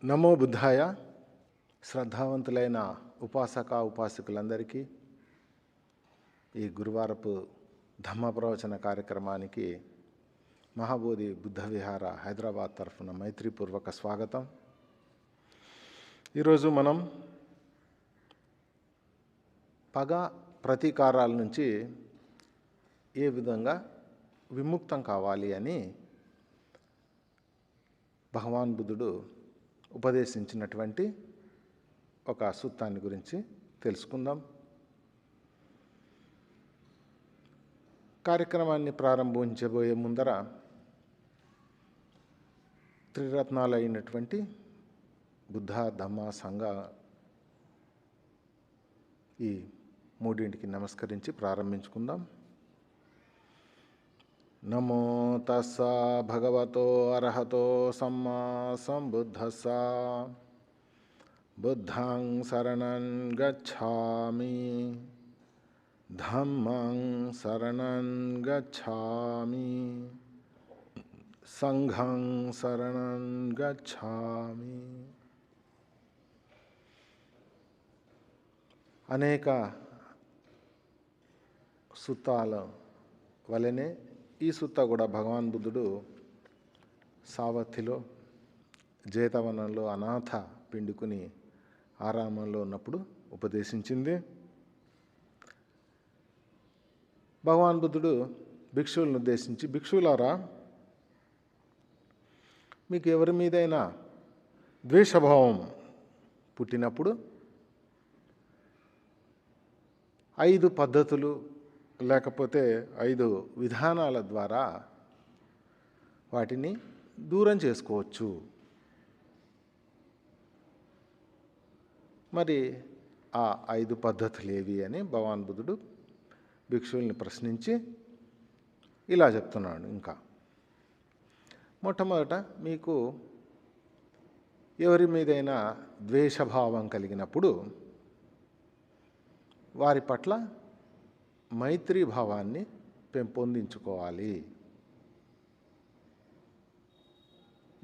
నమో బుద్ధాయ. శ్రద్ధావంతులైన ఉపాసకులందరికీ ఈ గురువారపు ధమ్మ ప్రవచన కార్యక్రమానికి మహాబోధి బుద్ధ విహార హైదరాబాద్ తరఫున మైత్రీపూర్వక స్వాగతం. ఈరోజు మనం పగ ప్రతీకారాల నుంచి ఏ విధంగా విముక్తం కావాలి అని భగవాన్ బుద్ధుడు ఉపదేశించినటువంటి ఒక సూత్రాన్ని గురించి తెలుసుకుందాం. కార్యక్రమాన్ని ప్రారంభించబోయే ముందర త్రిరత్నాలు అయినటువంటి బుద్ధ, ధమ్మ, సంఘ ఈ మూడింటికి నమస్కరించి ప్రారంభించుకుందాం. నమో తస్స భగవతో అర్హతో సమ్మా సంబుద్ధస్స. బుద్ధం శరణం గచ్ఛామి, ధమ్మం శరణం గచ్ఛామి, సంఘం శరణం గచ్ఛామి. అనేక సూత్రాల వలనే ఈ సూత్త కూడా భగవాన్ బుద్ధుడు సావత్తిలో జేతవనంలో అనాథ పిండుకుని ఆరామంలో ఉన్నప్పుడు ఉపదేశించింది. భగవాన్ బుద్ధుడు భిక్షువులను ఉద్దేశించి, భిక్షువులారా, మీకు ఎవరి మీదైనా ద్వేషభావం పుట్టినప్పుడు 5 పద్ధతులు లేకపోతే 5 విధానాల ద్వారా వాటిని దూరం చేసుకోవచ్చు. మరి ఆ 5 పద్ధతులు ఏవి అని భగవాన్ బుద్ధుడు భిక్షువుల్ని ప్రశ్నించి ఇలా చెప్తున్నాడు. ఇంకా మొట్టమొదట, మీకు ఎవరి మీదైనా ద్వేషభావం కలిగినప్పుడు వారి పట్ల మైత్రీ భావాన్ని పెంపొందించుకోవాలి.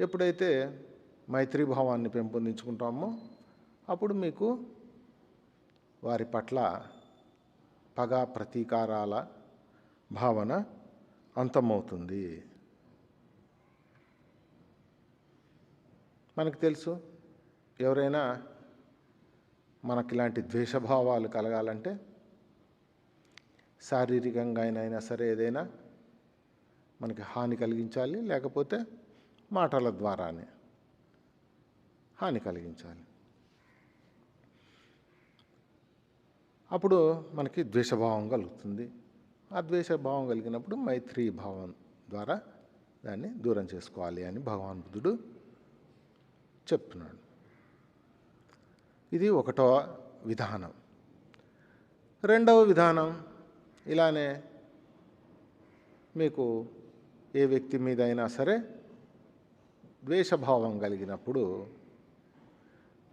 ఎప్పుడైతే మైత్రీ భావాన్ని పెంపొందించుకుంటామో అప్పుడు మీకు వారి పట్ల పగ ప్రతీకారాల భావన అంతమవుతుంది. మనకు తెలుసు, ఎవరైనా మనకి ఇలాంటి ద్వేషభావాలు కలగాలంటే శారీరకంగా అయినా సరే ఏదైనా మనకి హాని కలిగించాలి, లేకపోతే మాటల ద్వారానే హాని కలిగించాలి. అప్పుడు మనకి ద్వేషభావం కలుగుతుంది. ఆ ద్వేషభావం కలిగినప్పుడు మైత్రీ భావం ద్వారా దాన్ని దూరం చేసుకోవాలి అని భగవాన్ బుద్ధుడు చెప్తున్నాడు. ఇది ఒకటవ విధానం. రెండవ విధానం, ఇలానే మీకు ఏ వ్యక్తి మీద అయినా సరే ద్వేషభావం కలిగినప్పుడు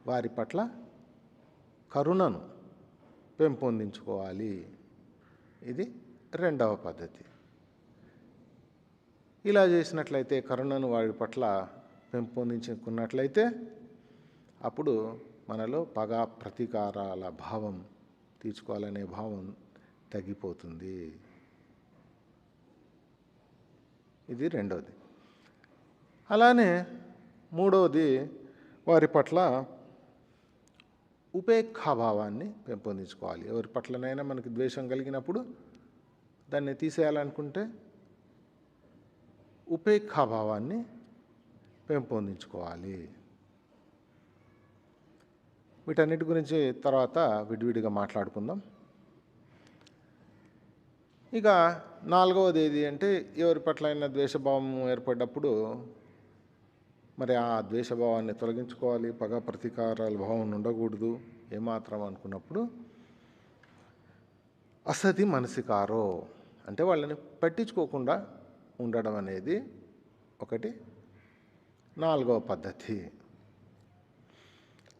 వారి పట్ల కరుణను పెంపొందించుకోవాలి. ఇది రెండవ పద్ధతి. ఇలా చేసినట్లయితే, కరుణను వారి పట్ల పెంపొందించుకున్నట్లయితే అప్పుడు మనలో పగ ప్రతీకారాల భావం, తీర్చుకోవాలనే భావం తగ్గిపోతుంది. ఇది రెండవది. అలానే మూడవది, వారి పట్ల ఉపేక్షాభావాన్ని పెంపొందించుకోవాలి. ఎవరి పట్లనైనా మనకి ద్వేషం కలిగినప్పుడు దాన్ని తీసేయాలనుకుంటే ఉపేక్షాభావాన్ని పెంపొందించుకోవాలి. వీటన్నిటి గురించి తర్వాత విడివిడిగా మాట్లాడుకుందాం. ఇక నాలుగవది ఏది అంటే, ఎవరి పట్ల అయినా ద్వేషభావం ఏర్పడ్డప్పుడు మరి ఆ ద్వేషభావాన్ని తొలగించుకోవాలి, పగ ప్రతీకారాల భావం ఉండకూడదు ఏమాత్రం అనుకున్నప్పుడు అసతి మనసికారో అంటే వాళ్ళని పట్టించుకోకుండా ఉండడం అనేది ఒకటి నాలుగవ పద్ధతి.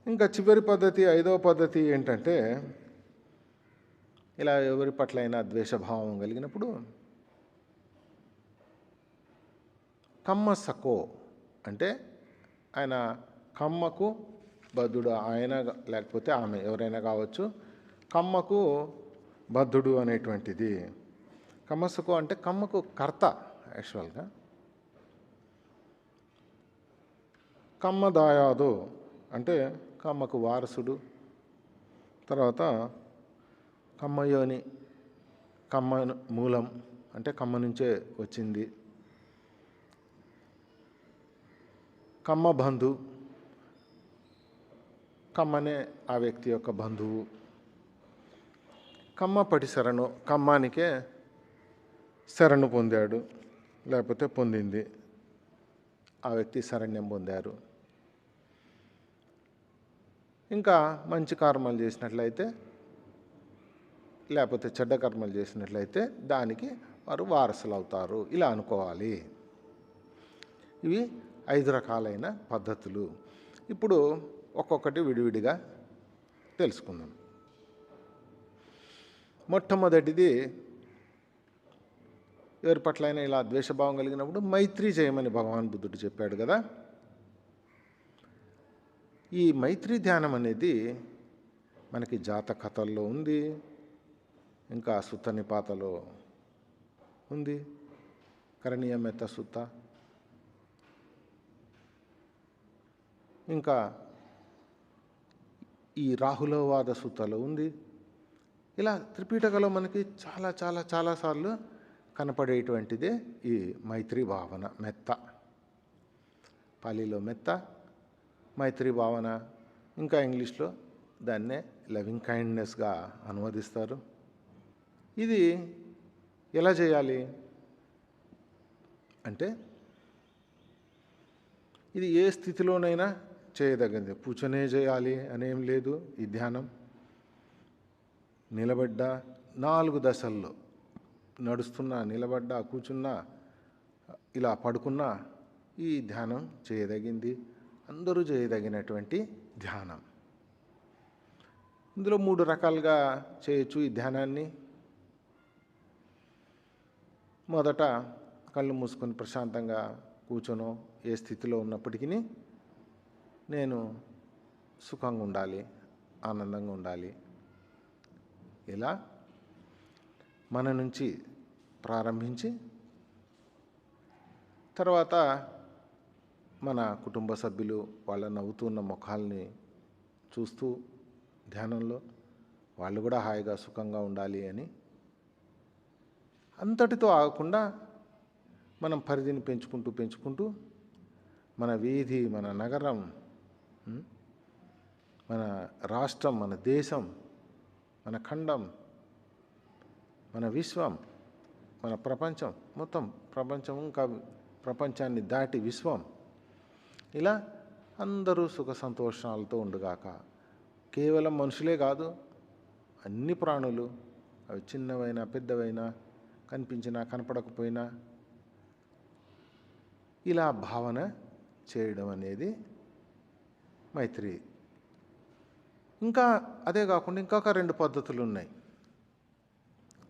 ఇంకా చివరి పద్ధతి, ఐదవ పద్ధతి ఏంటంటే, ఇలా ఎవరి పట్లైనా ద్వేషభావం కలిగినప్పుడు కమ్మసకో అంటే ఆయన కమ్మకు బద్ధుడు ఆయన లేకపోతే ఆమె ఎవరైనా కావచ్చు. కమ్మకు బద్ధుడు అనేటువంటిది. కమ్మసుకు అంటే కమ్మకు కర్త యాక్చువల్గా. కమ్మ దాయాదు అంటే కమ్మకు వారసుడు. తర్వాత కమ్మయోని, కమ్మ మూలం అంటే కమ్మ నుంచే వచ్చింది. కమ్మ బంధు, కమ్మనే ఆ వ్యక్తి యొక్క బంధువు. కమ్మపటి శరణు, కమ్మానికే శరణు పొందాడు లేకపోతే పొందింది, ఆ వ్యక్తి శరణ్యం పొందారు. ఇంకా మంచి కర్మలు చేసినట్లయితే లేకపోతే చెడ్డ కర్మలు చేసినట్లయితే దానికి వారు వారసులు అవుతారు. ఇలా అనుకోవాలి. ఇవి 5 రకాలైన పద్ధతులు. ఇప్పుడు ఒక్కొక్కటి విడివిడిగా తెలుసుకుందాం. మొట్టమొదటిది, ఎవరి పట్లైనా ఇలా ద్వేషభావం కలిగినప్పుడు మైత్రి చేయమని భగవాన్ బుద్ధుడు చెప్పాడు కదా. ఈ మైత్రి ధ్యానం అనేది మనకి జాతక కథల్లో ఉంది, ఇంకా సుత్త నిపాతలో ఉంది, కరణీయమెత్త సుత్త, ఇంకా ఈ రాహులవాద సుత్తలో ఉంది. ఇలా త్రిపీఠకలో మనకి చాలా చాలా చాలాసార్లు కనపడేటువంటిదే ఈ మైత్రి భావన. మెత్త, పాలీలో మెత్త, మైత్రి భావన, ఇంకా ఇంగ్లీష్లో దాన్నే లవింగ్ కైండ్నెస్గా అనువదిస్తారు. ఇది ఎలా చేయాలి అంటే, ఇది ఏ స్థితిలోనైనా చేయదగ్గది. కూర్చొనే చేయాలి అనేం లేదు ఈ ధ్యానం. నిలబడ్డా 4 దశల్లో నడుస్తున్నా, నిలబడ్డా, కూర్చున్నా, ఇలా పడుకున్నా ఈ ధ్యానం చేయదగింది. అందరూ చేయదగినటువంటి ధ్యానం. ఇందులో 3 రకాలుగా చేయొచ్చు ఈ ధ్యానాన్ని. మొదట కళ్ళు మూసుకొని ప్రశాంతంగా కూర్చొనో ఏ స్థితిలో ఉన్నప్పటికీ నేను సుఖంగా ఉండాలి, ఆనందంగా ఉండాలి. ఇలా మన నుంచి ప్రారంభించి తర్వాత మన కుటుంబ సభ్యులు వాళ్ళ నవ్వుతున్న ముఖాలని చూస్తూ ధ్యానంలో వాళ్ళు కూడా హాయిగా సుఖంగా ఉండాలి అని, అంతటితో ఆగకుండా మనం పరిధిని పెంచుకుంటూ మన వీధి, మన నగరం, మన రాష్ట్రం, మన దేశం, మన ఖండం, మన విశ్వం, మన ప్రపంచం, మొత్తం ప్రపంచం, ఇంకా ప్రపంచాన్ని దాటి విశ్వం, ఇలా అందరూ సుఖ సంతోషాలతో ఉండుగాక. కేవలం మనుషులే కాదు, అన్ని ప్రాణులు, అవి చిన్నవైనా పెద్దవైనా, కనిపించినా కనపడకపోయినా, ఇలా భావన చేయడం అనేది మైత్రి. ఇంకా అదే కాకుండా ఇంకొక 2 పద్ధతులు ఉన్నాయి.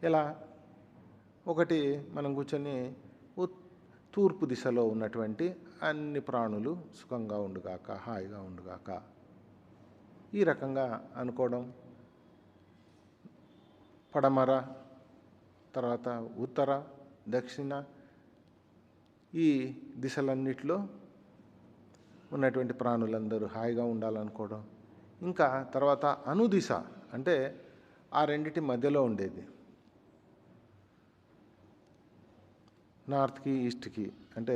ఎలా? ఒకటి, మనం కూర్చొని తూర్పు దిశలో ఉన్నటువంటి అన్ని ప్రాణులు సుఖంగా ఉండుగాక, హాయిగా ఉండుగాక, ఈ రకంగా అనుకోవడం. పడమర, తర్వాత ఉత్తర, దక్షిణ, ఈ దిశలన్నిటిలో ఉన్నటువంటి ప్రాణులందరూ హాయిగా ఉండాలనుకోవడం. ఇంకా తర్వాత అనుదిశ అంటే ఆ రెండిటి మధ్యలో ఉండేది. నార్త్కి, ఈస్ట్కి అంటే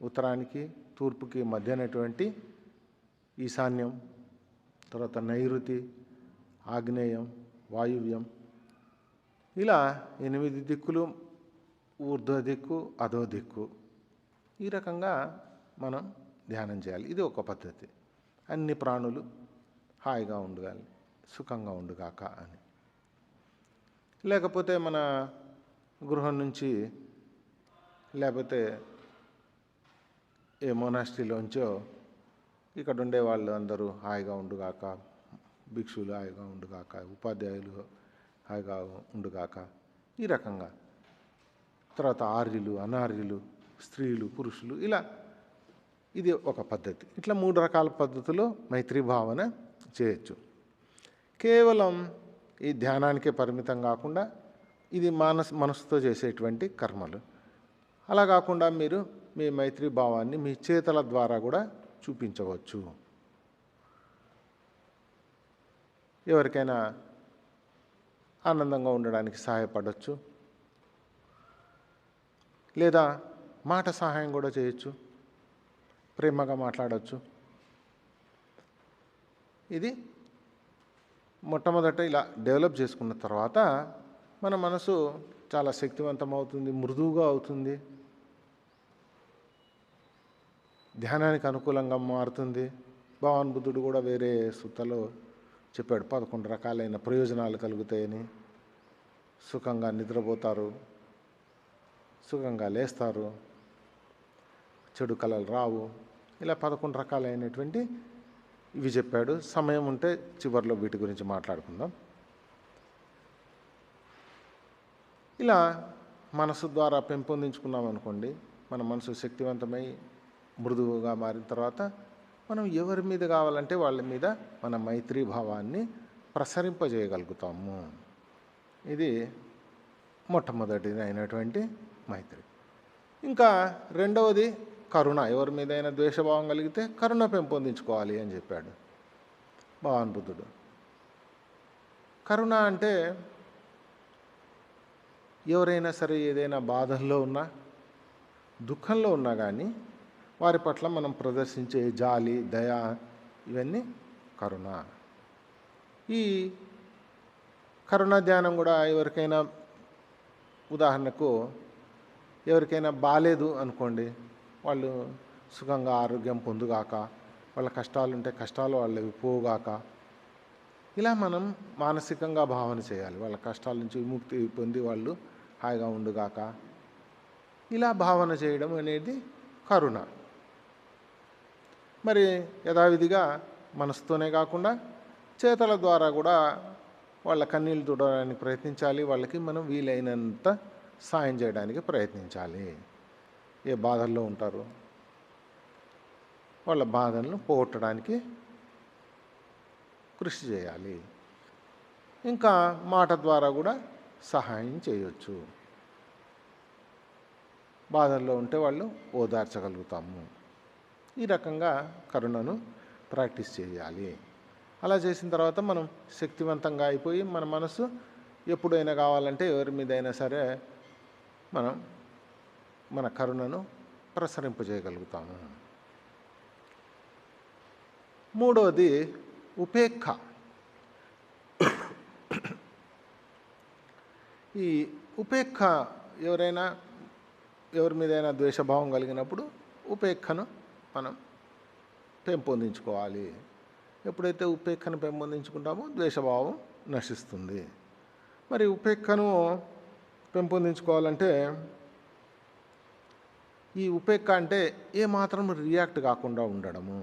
ఉత్తరానికి, తూర్పుకి మధ్య అనేటువంటి ఈశాన్యం, తర్వాత నైరుతి, ఆగ్నేయం, వాయువ్యం, ఇలా 8 దిక్కులు, ఊర్ధ్వ దిక్కు, అధో దిక్కు, ఈ రకంగా మనం ధ్యానం చేయాలి. ఇది ఒక పద్ధతి. అన్ని ప్రాణులు హాయిగా ఉండాలి, సుఖంగా ఉండుగాక అని. లేకపోతే మన గృహం నుంచి, లేకపోతే ఏ మొనాస్ట్రీలోంచో ఇక్కడ ఉండే వాళ్ళు అందరూ హాయిగా ఉండుగాక, భిక్షులు హాయిగా ఉండుగాక, ఉపాధ్యాయులు హాయిగా ఉండుగాక, ఈ రకంగా. తర్వాత ఆర్యులు, అనార్యులు, స్త్రీలు, పురుషులు, ఇలా ఇది ఒక పద్ధతి. ఇట్లా 3 రకాల పద్ధతులు మైత్రీ భావన చేయొచ్చు. కేవలం ఈ ధ్యానానికే పరిమితం కాకుండా ఇది మనసుతో చేసేటువంటి కర్మలు. అలా కాకుండా మీరు మీ మైత్రీ భావాన్ని మీ చేతల ద్వారా కూడా చూపించవచ్చు. ఎవరికైనా ఆనందంగా ఉండడానికి సహాయపడవచ్చు, లేదా మాట సహాయం కూడా చేయొచ్చు, ప్రేమగా మాట్లాడవచ్చు. ఇది మొట్టమొదట ఇలా డెవలప్ చేసుకున్న తర్వాత మన మనసు చాలా శక్తివంతం అవుతుంది, మృదువుగా అవుతుంది, ధ్యానానికి అనుకూలంగా మారుతుంది. భగవాన్ బుద్ధుడు కూడా వేరే సూత్రలో చెప్పాడు, 11 రకాలైన ప్రయోజనాలు కలుగుతాయని. సుఖంగా నిద్రపోతారు, సుఖంగా లేస్తారు, చెడు కలలు రావు, ఇలా 11 రకాలైనటువంటి ఇవి చెప్పాడు. సమయం ఉంటే చివరిలో వీటి గురించి మాట్లాడుకుందాం. ఇలా మనసు ద్వారా పెంపొందించుకున్నాం అనుకోండి, మన మనసు శక్తివంతమై మృదువుగా మారిన తర్వాత మనం ఎవరి మీద కావాలంటే వాళ్ళ మీద మన మైత్రీ భావాన్ని ప్రసరింపజేయగలుగుతాము. ఇది మొట్టమొదటిది అయినటువంటి మైత్రి. ఇంకా రెండవది కరుణ. ఎవరి మీదైనా ద్వేషభావం కలిగితే కరుణ పెంపొందించుకోవాలి అని చెప్పాడు భగవాన్ బుద్ధుడు. కరుణ అంటే ఎవరైనా సరే ఏదైనా బాధల్లో ఉన్నా, దుఃఖంలో ఉన్నా కానీ వారి పట్ల మనం ప్రదర్శించే జాలి, దయ, ఇవన్నీ కరుణ. ఈ కరుణ ధ్యానం కూడా ఎవరికైనా, ఉదాహరణకు ఎవరికైనా బాలేదు అనుకోండి, వాళ్ళు సుఖంగా ఆరోగ్యం పొందుగాక, వాళ్ళ కష్టాలుంటే కష్టాలు వాళ్ళవి పోగాక, ఇలా మనం మానసికంగా భావన చేయాలి. వాళ్ళ కష్టాల నుంచి విముక్తి పొంది వాళ్ళు హాయిగా ఉండుగాక, ఇలా భావన చేయడం అనేది కరుణ. మరి యథావిధిగా మనసుతోనే కాకుండా చేతల ద్వారా కూడా వాళ్ళ కన్నీళ్ళు తుడవడానికి ప్రయత్నించాలి. వాళ్ళకి మనం వీలైనంత సాయం చేయడానికి ప్రయత్నించాలి. ఏ బాధల్లో ఉంటారో వాళ్ళ బాధలను పోగొట్టడానికి కృషి చేయాలి. ఇంకా మాట ద్వారా కూడా సహాయం చేయొచ్చు. బాధల్లో ఉంటే వాళ్ళు ఓదార్చగలుగుతాము. ఈ రకంగా కరుణను ప్రాక్టీస్ చేయాలి. అలా చేసిన తర్వాత మనం శక్తివంతంగా అయిపోయి మన మనసు ఎప్పుడైనా కావాలంటే ఎవరి మీదైనా సరే మనం మన కరుణను ప్రసరింపజేయగలుగుతాము. మూడవది ఉపేక్ష. ఈ ఉపేక్ష ఎవరి మీదైనా ద్వేషభావం కలిగినప్పుడు ఉపేక్షను మనం పెంపొందించుకోవాలి. ఎప్పుడైతే ఉపేక్షను పెంపొందించుకుంటామో ద్వేషభావం నశిస్తుంది. మరి ఉపేక్షను పెంపొందించుకోవాలంటే ఈ ఉపేక్ష అంటే ఏమాత్రం రియాక్ట్ కాకుండా ఉండడము.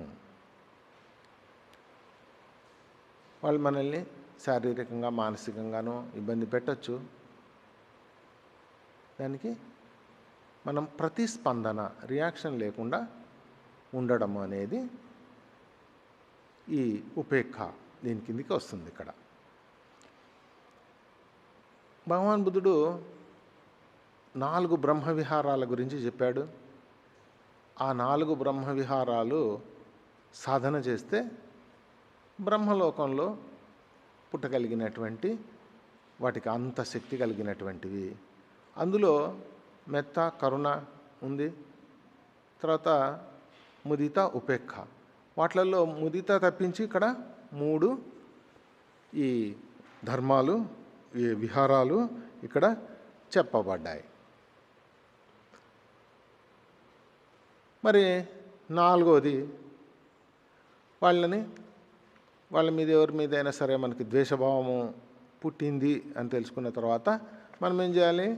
వాళ్ళు మనల్ని శారీరకంగా మానసికంగానో ఇబ్బంది పెట్టచ్చు. దానికి మనం ప్రతిస్పందన, రియాక్షన్ లేకుండా ఉండడం అనేది ఈ ఉపేక్ష దీని కిందికి వస్తుంది. ఇక్కడ భగవాన్ బుద్ధుడు 4 బ్రహ్మవిహారాల గురించి చెప్పాడు. ఆ 4 బ్రహ్మవిహారాలు సాధన చేస్తే బ్రహ్మలోకంలో పుట్టగలిగినటువంటి వాటికి అంత శక్తి కలిగినటువంటివి. అందులో మెత్త, కరుణ ఉంది. తర్వాత ముదిత, ఉపేక్ష. వాటిలలో ముదిత తప్పించి ఇక్కడ 3 ఈ ధర్మాలు, ఈ విహారాలు ఇక్కడ చెప్పబడ్డాయి. మరి 4వది వాళ్ళ మీద ఎవరి మీద అయినా సరే మనకి ద్వేషభావము పుట్టింది అని తెలుసుకున్న తర్వాత మనం ఏం చేయాలి?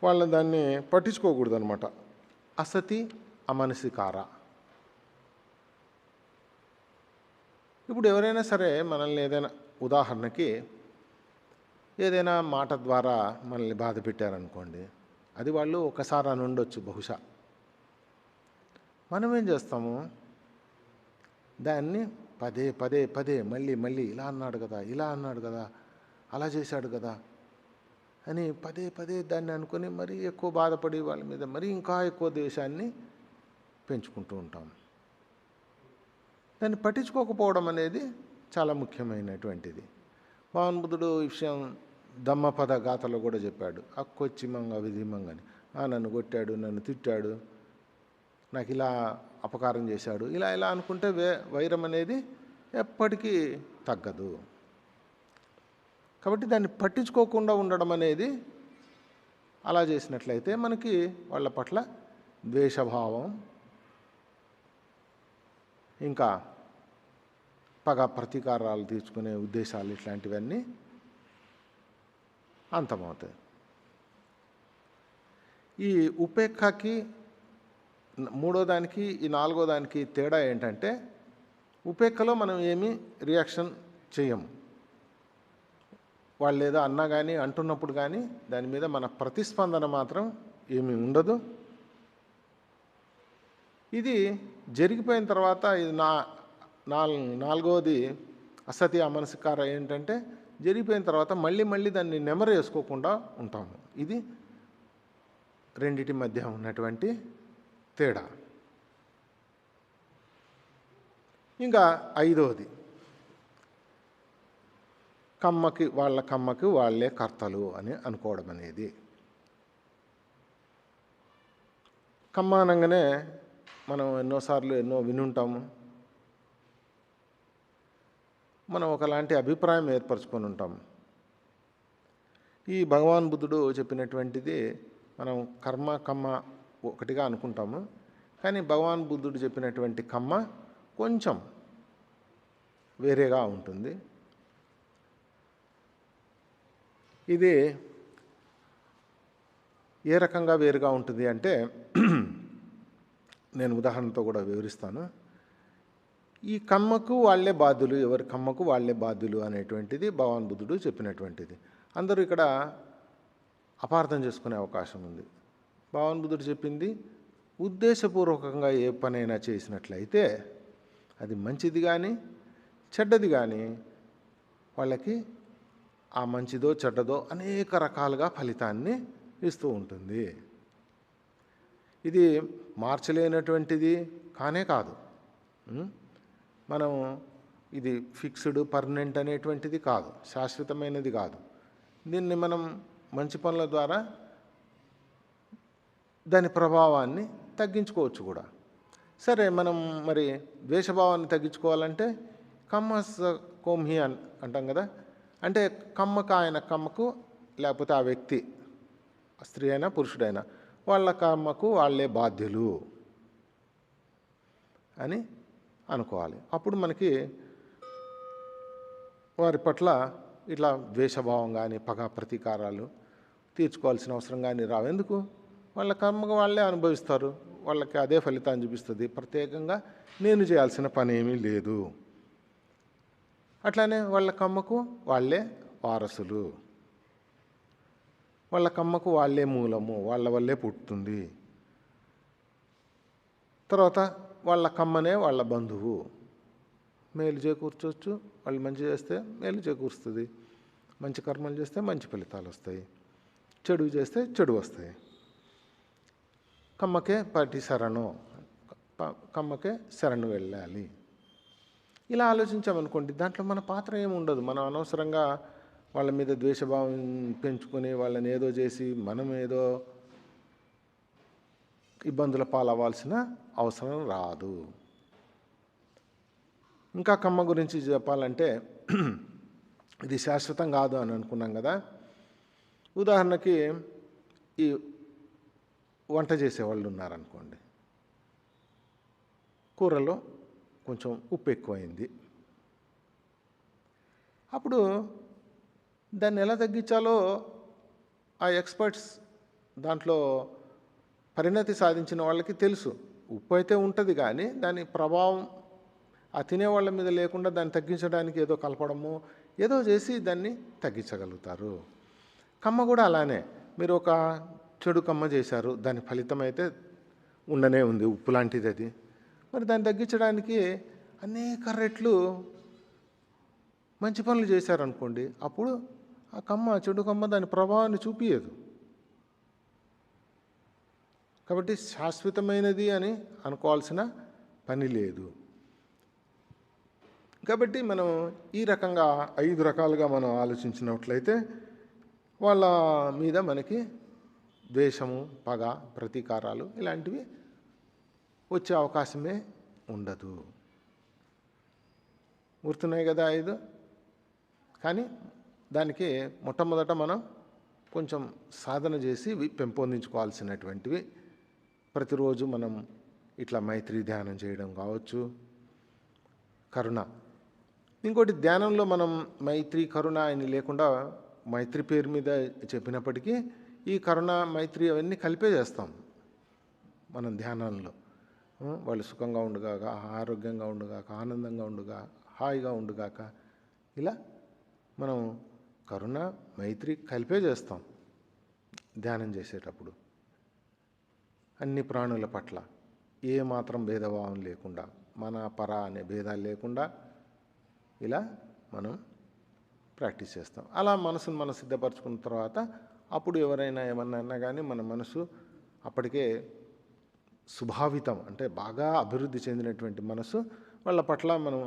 వాళ్ళని దాన్ని పట్టించుకోకూడదు అనమాట. అసతి అమనసికార. ఇప్పుడు ఎవరైనా సరే మనల్ని ఏదైనా, ఉదాహరణకి ఏదైనా మాట ద్వారా మనల్ని బాధ పెట్టారనుకోండి, అది వాళ్ళు ఒకసారి అని ఉండొచ్చు బహుశా. మనం ఏం చేస్తాము, దాన్ని పదే పదే పదే మళ్ళీ మళ్ళీ ఇలా అన్నాడు కదా, ఇలా అన్నాడు కదా, అలా చేశాడు కదా అని పదే పదే దాన్ని అనుకుని మరీ ఎక్కువ బాధపడి వాళ్ళ మీద మరీ ఇంకా ఎక్కువ ద్వేషాన్ని పెంచుకుంటూ ఉంటాం. దాన్ని పట్టించుకోకపోవడం అనేది చాలా ముఖ్యమైనటువంటిది. భగవాన్ బుద్ధుడు ఈ విషయం ధమ్మపద గాథలో కూడా చెప్పాడు. అక్కొచ్చి మంగ విధిమంగని, నన్ను కొట్టాడు, నన్ను తిట్టాడు, నాకు ఇలా అపకారం చేశాడు, ఇలా ఇలా అనుకుంటే వైరం అనేది ఎప్పటికీ తగ్గదు. కాబట్టి దాన్ని పట్టించుకోకుండా ఉండడం అనేది, అలా చేసినట్లయితే మనకి వాళ్ళ పట్ల ద్వేషభావం, ఇంకా పగ ప్రతీకారాలు తీర్చుకునే ఉద్దేశాలు ఇట్లాంటివన్నీ అంతమవుతాయి. ఈ ఉపేక్షకి మూడో దానికి ఈ నాలుగో దానికి తేడా ఏంటంటే, ఉపేక్షలో మనం ఏమీ రియాక్షన్ చేయము. వాళ్ళు ఏదో అన్నా కానీ, అంటున్నప్పుడు కానీ దాని మీద మన ప్రతిస్పందన మాత్రం ఏమీ ఉండదు. ఇది జరిగిపోయిన తర్వాత ఇది నాలుగవది అసత్య మనస్కారం ఏంటంటే, జరిగిపోయిన తర్వాత మళ్ళీ మళ్ళీ దాన్ని నెమరు వేసుకోకుండా ఉంటాము. ఇది రెండిటి మధ్య ఉన్నటువంటి తేడా. ఇంకా ఐదవది, కమ్మకి వాళ్ళే కర్తలు అని అనుకోవడం అనేది. కమ్మ అనగానే మనం ఎన్నోసార్లు ఎన్నో వినుంటాము. మనం ఒకలాంటి అభిప్రాయం ఏర్పరచుకొని ఉంటాము. ఈ భగవాన్ బుద్ధుడు చెప్పినటువంటిది మనం కర్మ కమ్మ ఒకటిగా అనుకుంటాము. కానీ భగవాన్ బుద్ధుడు చెప్పినటువంటి కమ్మ కొంచెం వేరేగా ఉంటుంది. ఇది ఏ రకంగా వేరుగా ఉంటుంది అంటే, నేను ఉదాహరణతో కూడా వివరిస్తాను. ఈ కమ్మకు వాళ్ళే బాధ్యులు, ఎవరి కమ్మకు వాళ్ళే బాధ్యులు అనేటువంటిది భగవాన్ బుద్ధుడు చెప్పినటువంటిది. అందరూ ఇక్కడ అపార్థం చేసుకునే అవకాశం ఉంది. భగవాన్ బుద్ధుడు చెప్పింది, ఉద్దేశపూర్వకంగా ఏ పనైనా చేసినట్లయితే అది మంచిది కానీ చెడ్డది కానీ వాళ్ళకి ఆ మంచిదో చెడ్డదో అనేక రకాలుగా ఫలితాన్ని ఇస్తూ ఉంటుంది. ఇది మార్చలేనటువంటిది కానే కాదు. మనం ఇది ఫిక్స్డ్ పర్మనెంట్ అనేటువంటిది కాదు, శాశ్వతమైనది కాదు. దీన్ని మనం మంచి పనుల ద్వారా దాని ప్రభావాన్ని తగ్గించుకోవచ్చు కూడా. సరే, మనం మరి ద్వేషభావాన్ని తగ్గించుకోవాలంటే కమ్మస్ కోమ్హి అంటాం కదా. అంటే కమ్మకు లేకపోతే ఆ వ్యక్తి స్త్రీ అయినా పురుషుడైనా వాళ్ళ కమ్మకు వాళ్ళే బాధ్యులు అని అనుకోవాలి. అప్పుడు మనకి వారి పట్ల ఇట్లా ద్వేషభావం కానీ పగ ప్రతీకారాలు తీర్చుకోవాల్సిన అవసరం కానీ రావు. ఎందుకు? వాళ్ళ కర్మకు వాళ్ళే అనుభవిస్తారు, వాళ్ళకి అదే ఫలితాన్ని చూపిస్తుంది. ప్రత్యేకంగా నేను చేయాల్సిన పని ఏమీ లేదు. అట్లానే వాళ్ళ కమ్మకు వాళ్ళే వారసులు, వాళ్ళ కమ్మకు వాళ్ళే మూలము, వాళ్ళ వల్లే పుట్టుతుంది. తర్వాత వాళ్ళ కమ్మనే వాళ్ళ బంధువు. మేలు చేకూర్చవచ్చు, వాళ్ళు మంచి చేస్తే మేలు చేకూరుస్తుంది, మంచి కర్మలు చేస్తే మంచి ఫలితాలు వస్తాయి, చెడు చేస్తే చెడు వస్తాయి. కమ్మకే పటి శరణు, కమ్మకే శరణు వెళ్ళాలి. ఇలా ఆలోచించామనుకోండి, దాంట్లో మన పాత్ర ఏమి ఉండదు. మనం అనవసరంగా వాళ్ళ మీద ద్వేషభావం పెంచుకొని వాళ్ళని ఏదో చేసి మనం ఏదో ఇబ్బందుల పాలవ్వాల్సిన అవసరం రాదు. ఇంకా కమ్మ గురించి చెప్పాలంటే, ఇది శాశ్వతం కాదు అని అనుకున్నాం కదా. ఉదాహరణకి ఈ వంట చేసేవాళ్ళు ఉన్నారనుకోండి, కూరలో కొంచెం ఉప్పు ఎక్కువైంది. అప్పుడు దాన్ని ఎలా తగ్గించాలో ఆ ఎక్స్పర్ట్స్, దాంట్లో పరిణతి సాధించిన వాళ్ళకి తెలుసు. ఉప్పు అయితే ఉంటుంది కానీ దాని ప్రభావం ఆ తినేవాళ్ళ మీద లేకుండా దాన్ని తగ్గించడానికి ఏదో కలపడము, ఏదో చేసి దాన్ని తగ్గించగలుగుతారు. కమ్మ కూడా అలానే. మీరు ఒక చెడు కమ్మ చేశారు, దాని ఫలితం అయితే ఉండనే ఉంది, ఉప్పు లాంటిది అది. మరి దాన్ని తగ్గించడానికి అనేక రెట్లు మంచి పనులు చేశారనుకోండి, అప్పుడు ఆ కమ్మ, చెడు కమ్మ దాని ప్రభావాన్ని చూపియదు. కాబట్టి శాశ్వతమైనది అని అనుకోవాల్సిన పని లేదు. కాబట్టి మనం ఈ రకంగా 5 రకాలుగా మనం ఆలోచించినట్లయితే వాళ్ళ మీద మనకి ద్వేషము, పగ, ప్రతీకారాలు ఇలాంటివి వచ్చే అవకాశమే ఉండదు. గుర్తున్నాయి కదా 5? కానీ దానికి మొట్టమొదట మనం కొంచెం సాధన చేసి పెంపొందించుకోవాల్సినటువంటివి. ప్రతిరోజు మనం ఇట్లా మైత్రి ధ్యానం చేయడం కావచ్చు, కరుణ. ఇంకోటి, ధ్యానంలో మనం మైత్రి, కరుణ అని లేకుండా మైత్రి పేరు మీద చెప్పినప్పటికీ ఈ కరుణ, మైత్రి అవన్నీ కలిపే చేస్తాం మనం ధ్యానంలో. వాళ్ళు సుఖంగా ఉండుగాక, ఆరోగ్యంగా ఉండుగాక, ఆనందంగా ఉండుగా, హాయిగా ఉండుగాక, ఇలా మనం కరుణ, మైత్రి కలిపే చేస్తాం ధ్యానం చేసేటప్పుడు. అన్ని ప్రాణుల పట్ల ఏ మాత్రం భేదభావం లేకుండా, మన పర అనే భేదాలు లేకుండా ఇలా మనం ప్రాక్టీస్ చేస్తాం. అలా మనసును మనం సిద్ధపరచుకున్న తర్వాత అప్పుడు ఎవరైనా ఏమన్నా అన్నా కానీ మన మనసు అప్పటికే సుభావితం, అంటే బాగా అభివృద్ధి చెందినటువంటి మనసు, వాళ్ళ పట్ల మనం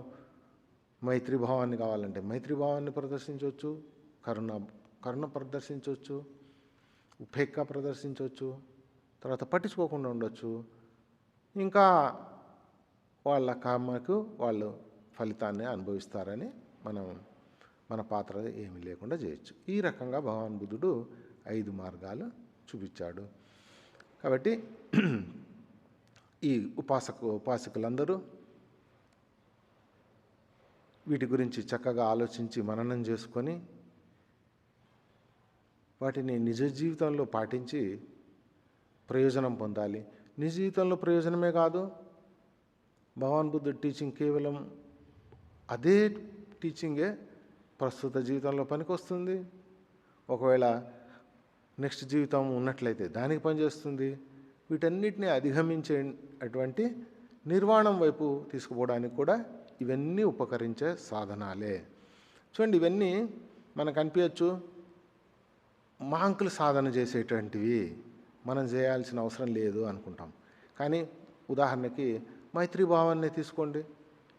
మైత్రీభావాన్ని కావాలంటే మైత్రీభావాన్ని ప్రదర్శించవచ్చు, కరుణ ప్రదర్శించవచ్చు, ఉపేక్ష ప్రదర్శించవచ్చు, తర్వాత పట్టించుకోకుండా ఉండొచ్చు, ఇంకా వాళ్ళ కర్మకు వాళ్ళు ఫలితాన్ని అనుభవిస్తారని మన పాత్ర ఏమీ లేకుండా చేయొచ్చు. ఈ రకంగా భగవాన్ బుద్ధుడు 5 మార్గాలు చూపించాడు. కాబట్టి ఈ ఉపాసకులందరూ వీటి గురించి చక్కగా ఆలోచించి మననం చేసుకొని వాటిని నిజ జీవితంలో పాటించి ప్రయోజనం పొందాలి. నిజ జీవితంలో ప్రయోజనమే కాదు, భగవాన్ బుద్ధుడు టీచింగ్ కేవలం అదే టీచింగే ప్రస్తుత జీవితంలో పనికొస్తుంది. ఒకవేళ నెక్స్ట్ జీవితం ఉన్నట్లయితే దానికి పనిచేస్తుంది. వీటన్నిటిని అధిగమించే అటువంటి నిర్వాణం వైపు తీసుకుపోవడానికి కూడా ఇవన్నీ ఉపకరించే సాధనాలే. చూడండి, ఇవన్నీ మనకు అనిపించచ్చు మాంకులు సాధన చేసేటువంటివి, మనం చేయాల్సిన అవసరం లేదు అనుకుంటాం. కానీ ఉదాహరణకి మైత్రీభావాన్ని తీసుకోండి.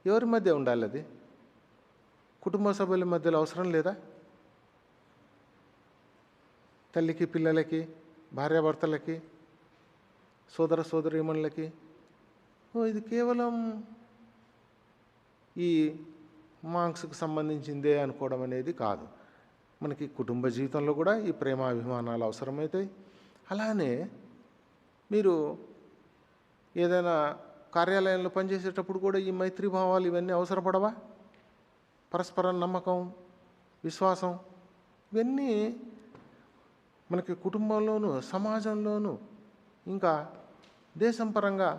ఎవరి మధ్య ఉండాలి అది? కుటుంబ సభ్యుల మధ్యలో అవసరం లేదా? తల్లికి, పిల్లలకి, భార్యాభర్తలకి, సోదర సోదరీమణులకి. ఇది కేవలం ఈ మాంక్స్కి సంబంధించిందే అనుకోవడం అనేది కాదు. మనకి కుటుంబ జీవితంలో కూడా ఈ ప్రేమాభిమానాలు అవసరమవుతాయి. అలానే మీరు ఏదైనా కార్యాలయంలో పనిచేసేటప్పుడు కూడా ఈ మైత్రీభావాలు ఇవన్నీ అవసరపడవా? పరస్పర నమ్మకం, విశ్వాసం, ఇవన్నీ మనకి కుటుంబంలోనూ, సమాజంలోనూ, ఇంకా దేశం పరంగా,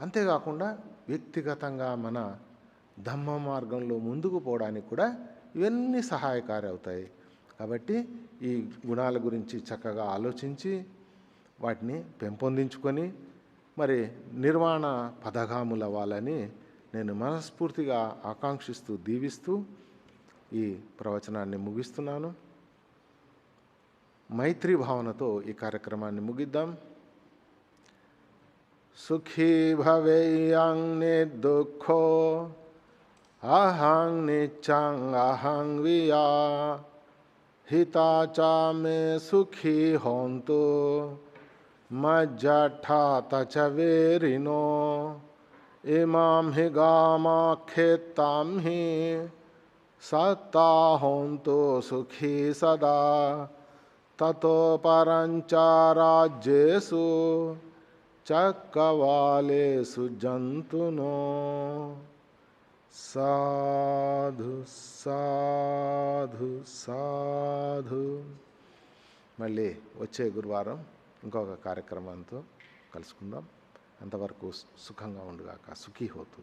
అంతేకాకుండా వ్యక్తిగతంగా మన ధమ్మ మార్గంలో ముందుకు పోవడానికి కూడా ఇవన్నీ సహాయకారి అవుతాయి. కాబట్టి ఈ గుణాల గురించి చక్కగా ఆలోచించి వాటిని పెంపొందించుకొని మరి నిర్వాణ పదగాములవ్వాలని నేను మనస్ఫూర్తిగా ఆకాంక్షిస్తూ, దీవిస్తూ ఈ ప్రవచనాన్ని ముగిస్తున్నాను. మైత్రీ భావనతో ఈ కార్యక్రమాన్ని ముగిద్దాం. సుఖీ భవేయం నిర్దుఃఖో అహం నిత్యం అహం వియా హితా చ మే సుఖీ హోంతు మజ్జఠాత చ వేరినో ఇమాం హి గామాఖ్యేత్తాం హి సత్తా హోంతు సుఖీ సదా తతో పరంచ రాజ్యేషు చక్కవాలేషు జంతునో. సాధు సాధు సాధు. మళ్ళీ వచ్చే గురువారం ఇంకొక కార్యక్రమంతో కలుసుకుందాం. అంతవరకు సుఖంగా ఉండుగాక. సుఖీ హోతు.